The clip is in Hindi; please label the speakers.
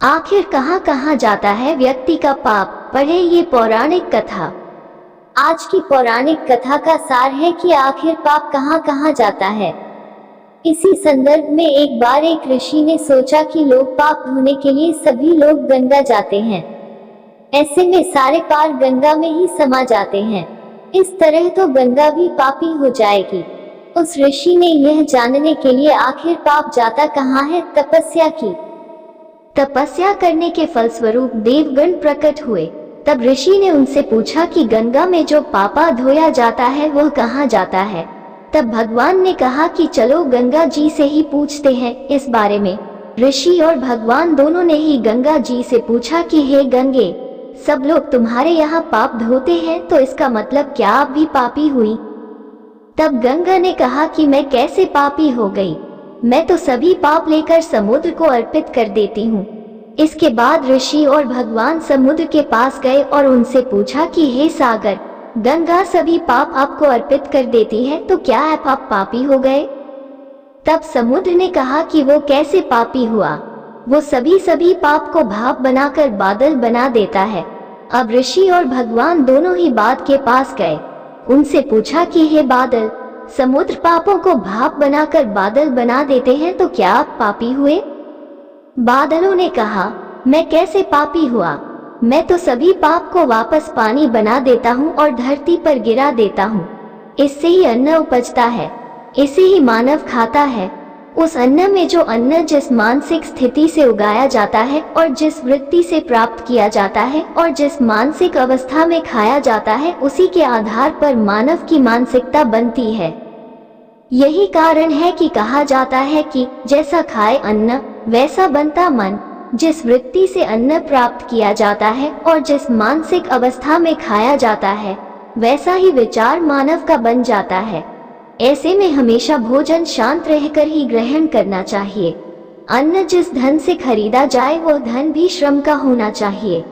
Speaker 1: आखिर कहाँ कहाँ जाता है व्यक्ति का पाप, पढ़े ये पौराणिक कथा। आज की पौराणिक कथा का सार है कि आखिर पाप कहाँ कहाँ जाता है। इसी संदर्भ में एक बार एक ऋषि ने सोचा कि लोग पाप धोने के लिए सभी लोग गंगा जाते हैं, ऐसे में सारे पार गंगा में ही समा जाते हैं, इस तरह तो गंगा भी पापी हो जाएगी। उस ऋषि ने यह जानने के लिए आखिर पाप जाता कहाँ है तपस्या की। तपस्या करने के फलस्वरूप देवगण प्रकट हुए। तब ऋषि ने उनसे पूछा कि गंगा में जो पापा धोया जाता है वह कहाँ जाता है। तब भगवान ने कहा कि चलो गंगा जी से ही पूछते हैं इस बारे में। ऋषि और भगवान दोनों ने ही गंगा जी से पूछा कि हे गंगे, सब लोग तुम्हारे यहाँ पाप धोते हैं तो इसका मतलब क्या आप भी पापी हुई। तब गंगा ने कहा कि मैं कैसे पापी हो गई, मैं तो सभी पाप लेकर समुद्र को अर्पित कर देती हूँ। इसके बाद ऋषि और भगवान समुद्र के पास गए और उनसे पूछा कि हे सागर, गंगा सभी पाप आपको अर्पित कर देती है तो क्या आप पापी हो गए। तब समुद्र ने कहा कि वो कैसे पापी हुआ, वो सभी पाप को भाप बनाकर बादल बना देता है। अब ऋषि और भगवान दोनों ही बादल के पास गए, उनसे पूछा कि हे बादल, समुद्र पापों को भाप बनाकर बादल बना देते हैं तो क्या आप पापी हुए। बादलों ने कहा, मैं कैसे पापी हुआ, मैं तो सभी पाप को वापस पानी बना देता हूँ और धरती पर गिरा देता हूँ। इससे ही अन्न उपजता है, इसे ही मानव खाता है। उस अन्न में जो अन्न जिस मानसिक स्थिति से उगाया जाता है और जिस वृत्ति से प्राप्त किया जाता है और जिस मानसिक अवस्था में खाया जाता है, उसी के आधार पर मानव की मानसिकता बनती है। यही कारण है कि कहा जाता है कि जैसा खाए अन्न वैसा बनता मन। जिस वृत्ति से अन्न प्राप्त किया जाता है और जिस मानसिक अवस्था में खाया जाता है, वैसा ही विचार मानव का बन जाता है। ऐसे में हमेशा भोजन शांत रहकर ही ग्रहण करना चाहिए। अन्न जिस धन से खरीदा जाए वो धन भी श्रम का होना चाहिए।